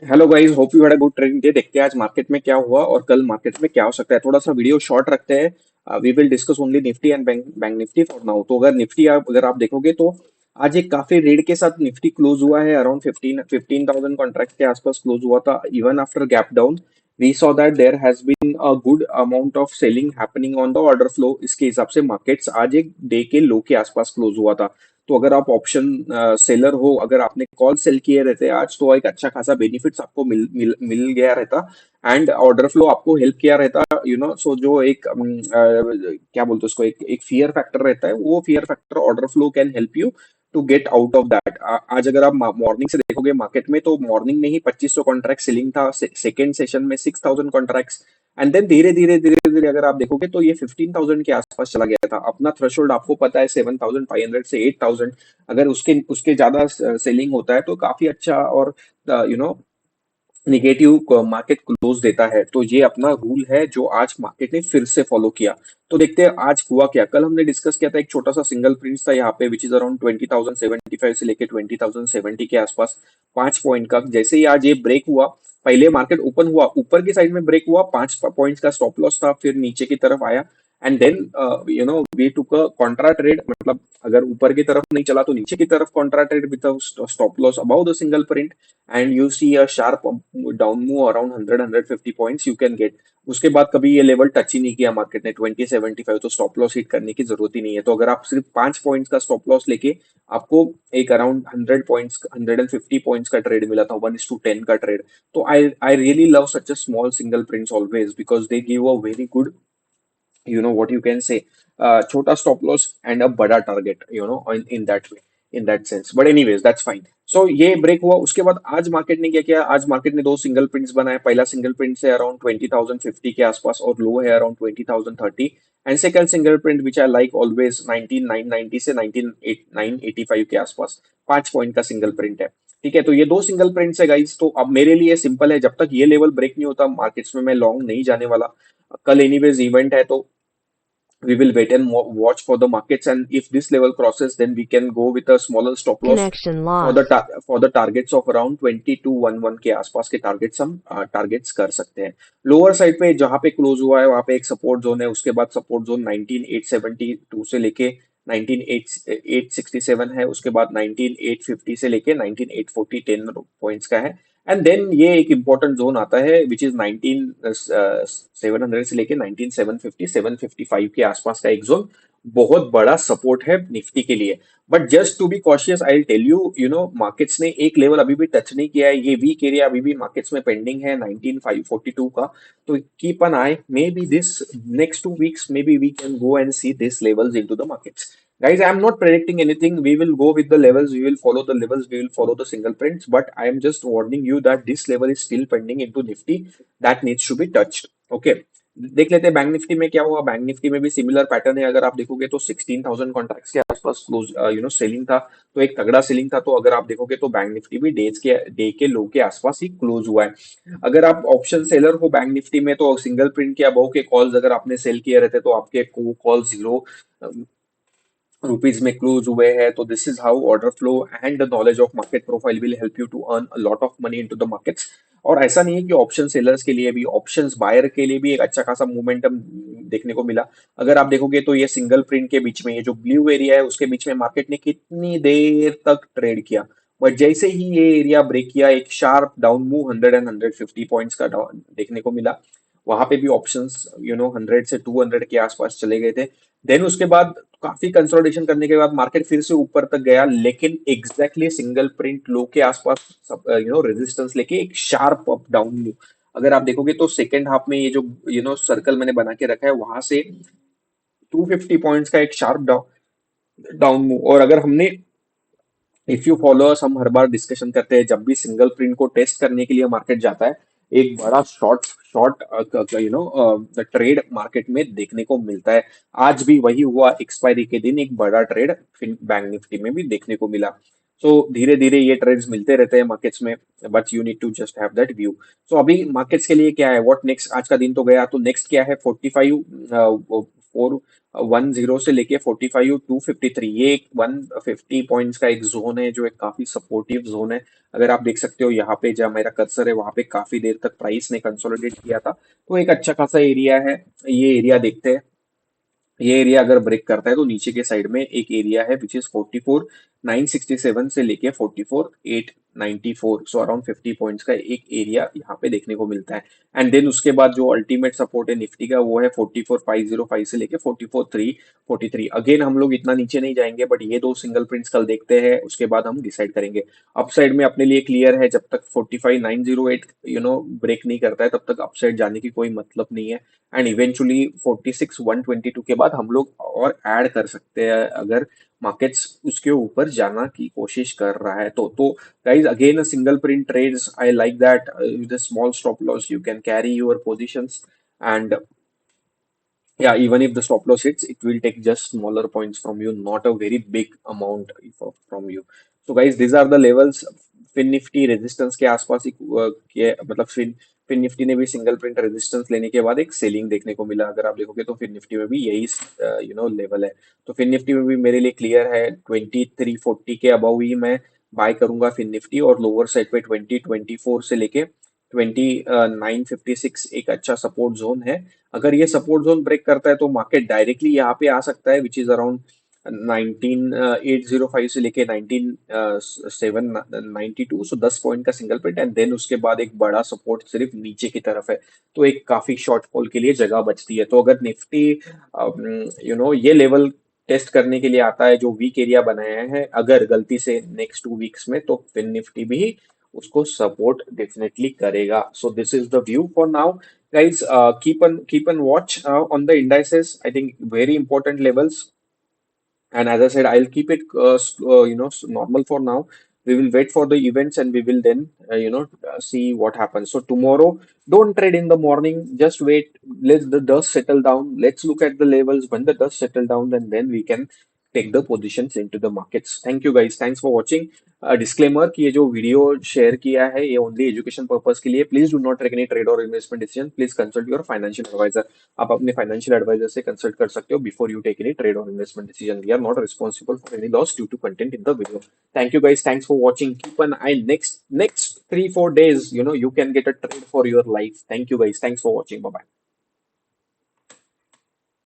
Hello guys, hope you had a good trading day. देखते हैं आज मार्केट में क्या हुआ और कल मार्केट में क्या हो सकता है। थोड़ा सा वीडियो शॉर्ट रखते हैं। We will discuss only Nifty and bank bank Nifty for now. तो अगर आप देखोगे तो आज एक काफी रेड के साथ निफ्टी क्लोज हुआ है। अराउंड 15,000 कॉन्ट्रैक्ट के आसपास क्लोज हुआ था। Even after gap down we saw that there has been a good amount of selling happening on the order flow. इसके हिसाब से मार्केट्स आज एक डे के लो के आसपास क्लोज हुआ था। तो अगर आप ऑप्शन सेलर हो, अगर आपने कॉल सेल किए रहते आज, तो एक अच्छा खासा बेनिफिट्स आपको मिल गया रहता। एंड ऑर्डर फ्लो आपको हेल्प किया रहता। सो जो एक क्या बोलते हैं उसको, एक फियर फैक्टर रहता है, वो fear factor order flow can help you to get out of that. आज अगर आप मॉर्निंग से देखोगे मार्केट में, तो मॉर्निंग में ही 2500 कॉन्ट्रैक्ट सेलिंग था। सेकेंड सेशन में 6000 कॉन्ट्रैक्ट्स। एंड देन धीरे धीरे अगर आप देखोगे तो ये 15,000 के आसपास चला गया था। अपना थ्रेशोल्ड आपको पता है 7,500 से 8,000। अगर उसके उसके ज्यादा सेलिंग होता है तो काफी अच्छा और निगेटिव मार्केट क्लोज देता है। तो ये अपना रूल है जो आज मार्केट ने फिर से फॉलो किया। तो देखते हैं आज हुआ क्या। कल हमने डिस्कस किया था, एक छोटा सा सिंगल प्रिंट था यहाँ पे, विच इज अराउंड 20,075 से लेके 20,070 के आसपास, 5 पॉइंट का। जैसे ही आज ये ब्रेक हुआ, पहले मार्केट ओपन हुआ, ऊपर की साइड में ब्रेक हुआ, 5 पॉइंट्स का स्टॉप लॉस था, फिर नीचे की तरफ आया। And then we took a contra trade. मतलब अगर ऊपर की तरफ नहीं चला तो नीचे की तरफ contra trade with stop loss above the single print. And you see a sharp down move around 100-150 points you can get. उसके बाद कभी ये लेवल टच ही नहीं किया मार्केट ने 2075, तो स्टॉप लॉस हिट करने की जरूरत ही नहीं है। तो अगर आप सिर्फ 5 पॉइंट्स का स्टॉप लॉस लेके, आपको एक अराउंड 100 पॉइंट्स, 150 पॉइंट्स का ट्रेड मिला था, 1:10 का ट्रेड। तो I really love such a small single prints always, because they give a very good, what you can say, छोटा स्टॉप लॉस एंड अ बड़ा target, in that way, in that sense. But anyways that's fine. So ये break हुआ, उसके बाद आज market ने क्या किया। आज मार्केट ने दो सिंगल प्रिंट्स बनाए। पहला सिंगल प्रिंट से अराउंड 20,050 के आसपास और लो है around 20,030। And second single print which I like always, 19,990 से 19,985 के आसपास, 5 पॉइंट का सिंगल प्रिंट है। ठीक है, तो ये दो सिंगल प्रिंट्स है गाइस। तो अब मेरे लिए सिंपल है, जब तक ये लेवल ब्रेक नहीं होता मार्केट्स में, मैं लॉन्ग नहीं जाने वाला। कल एनीवेज इवेंट है, तो we will wait and watch for the markets, and if this level crosses, then we can go with a smaller stop loss Connection for the lost. for the targets of around 2211 के आसपास के targets हम targets कर सकते हैं। Lower side पे जहां पे क्लोज हुआ है वहां पे एक सपोर्ट जोन है। उसके बाद सपोर्ट जोन 19872 से लेके 19867 है। उसके बाद 19850 से लेके 19840, 10 पॉइंट्स का है। एंड देन ये एक इंपॉर्टेंट जोन आता है विच इज 19700 से लेके 19750, 755 के आसपास का एक जोन, बहुत बड़ा सपोर्ट है निफ्टी के लिए। But just to be cautious I tell you, markets ने एक लेवल अभी भी टच नहीं किया है। ये वीक एरिया अभी भी मार्केट्स में पेंडिंग है 19542 का। तो keep an eye, may be this next 2 weeks, may be we can go and see this levels into the markets. Guys, I am not predicting anything. We will go with the levels. We will follow the levels. We will follow the single prints. But I am just warning you that this level is still pending into Nifty that needs to be touched. Okay. देख लेते हैं bank Nifty में क्या हुआ। Bank Nifty में भी similar pattern है। अगर आप देखोगे तो 16,000 कॉन्ट्रैक्ट्स के आसपास क्लोज सेलिंग था। तो एक तगड़ा सेलिंग था। तो अगर आप देखोगे तो बैंक निफ्टी भी डे के लो के आसपास ही क्लोज हुआ है। अगर आप ऑप्शन सेलर हो बैंक निफ्टी में, तो सिंगल प्रिंट के अबव के कॉल्स अगर आपने सेल किए रहते, तो आपके कॉल जीरो रुपीज में क्लोज हुए हैं। तो this is how order flow and the knowledge of market profile will help you to earn a lot of money into the markets. और ऐसा नहीं है कि ऑप्शन सेलर्स के लिए भी, ऑप्शंस बायर के लिए भी एक अच्छा खासा मोमेंटम देखने को मिला। अगर आप देखोगे तो ये सिंगल प्रिंट के बीच में, ये जो ब्लू एरिया है उसके बीच में मार्केट ने कितनी देर तक ट्रेड किया। बट जैसे ही ये एरिया ब्रेक किया, एक sharp down move 100 and 150 points का देखने को मिला। वहां पे भी ऑप्शंस 100 से 200 के आसपास चले गए थे। देन उसके बाद काफी कंसोलिडेशन करने के बाद मार्केट फिर से ऊपर तक गया, लेकिन एग्जैक्टली सिंगल प्रिंट लो के आसपास रेजिस्टेंस लेके एक शार्प अप डाउन मूव। अगर आप देखोगे तो सेकेंड हाफ में ये जो सर्कल मैंने बना के रखा है, वहां से 250 पॉइंट्स का एक शार्प डाउन डाउन मूव। और अगर हमने, इफ यू फॉलो अस, हम हर बार डिस्कशन करते हैं, जब भी सिंगल प्रिंट को टेस्ट करने के लिए मार्केट जाता है, एक बड़ा शॉर्ट शॉर्ट ट्रेड मार्केट में देखने को मिलता है। आज भी वही हुआ, एक्सपायरी के दिन एक बड़ा ट्रेड बैंक निफ्टी में भी देखने को मिला। सो धीरे धीरे ये ट्रेड्स मिलते रहते हैं मार्केट्स में, but you need to just have that view. So अभी मार्केट्स के लिए क्या है, व्हाट नेक्स्ट। आज का दिन तो गया, तो नेक्स्ट क्या है, 45 4410 से लेके 45253, ये एक 150 पॉइंट्स का एक जोन है जो एक काफी सपोर्टिव जोन है। अगर आप देख सकते हो यहाँ पे जहाँ मेरा कर्सर है वहां पे काफी देर तक प्राइस ने कंसोलिडेट किया था, तो एक अच्छा खासा एरिया है। ये एरिया देखते हैं, ये एरिया अगर ब्रेक करता है तो नीचे के साइड में एक एरिया है विच इज 44,967 से लेके 44,894, सो अराउंड 50 पॉइंट्स का एक एरिया यहाँ पे देखने को मिलता है। एंड देन उसके बाद जो अल्टीमेट सपोर्ट है निफ्टी का वो है 44,505 से लेके 44,343। अगेन हम लोग इतना नीचे नहीं जाएंगे, बट ये दो सिंगल प्रिंट्स कल देखते हैं, उसके बाद हम डिसाइड करेंगे। अपसाइड में अपने लिए क्लियर है, जब तक 45,908 ब्रेक नहीं करता है तब तक अपसाइड जाने की कोई मतलब नहीं है। एंड इवेंचुअली 46,122 के बाद हम लोग और ऐड कर सकते हैं अगर मार्केट्स उसके ऊपर जाना की कोशिश कर रहा है तो guys again a single print trades I like that with a small stop loss you can carry your positions, and yeah, even if the stop loss hits, it will take just smaller points from you, not a very big amount from you. So guys, these are the levels. Fin Nifty resistance के आसपास एक के मतलब fin Nifty ने भी single print resistance लेने के बाद एक सेलिंग देखने को मिला। अगर आप देखोगे तो फिन निफ्टी में भी यही लेवल है। तो फिन निफ्टी में भी मेरे लिए क्लियर है 2340 के अबव ही मैं बाय करूंगा फिन निफ्टी, और लोअर साइड पे 2024 से लेके 2956 एक अच्छा सपोर्ट जोन है। अगर ये सपोर्ट जोन ब्रेक करता है तो मार्केट डायरेक्टली यहाँ पे आ सकता है विच इज अराउंड 19805 से लेके 19792, सो 10 पॉइंट का सिंगल प्रिंट, एंड देन उसके बाद एक बड़ा सपोर्ट सिर्फ नीचे की तरफ है, तो एक काफी शॉर्ट फॉल के लिए जगह बचती है। तो अगर निफ्टी ये लेवल टेस्ट करने के लिए आता है जो वीक एरिया बनाया है अगर गलती से नेक्स्ट 2 वीक्स में, तो फिर निफ्टी भी उसको सपोर्ट डेफिनेटली करेगा। So this is the view for now guys. Keep on watch on the indices. I think very important levels, and as I said, I'll keep it normal for now. We will wait for the events and we will then see what happens. So tomorrow, don't trade in the morning, just wait, let the dust settle down, let's look at the levels. When the dust settle down, then we can take the positions into the markets. Thank you guys, thanks for watching. Disclaimer कि ये जो video share किया है ये only education purpose के लिए। Please do not take any trade or investment decision, please consult your financial advisor. आप अपने फाइनेंशियल एडवाइजर से कंसल्ट कर सकते हो before you take any trade or investment decision. We are not responsible for any loss due to content in the video. Thank you guys, thanks for watching. Keep an eye next 3-4 days, you can get a trade for your life. Thank you guys, thanks for watching, bye bye.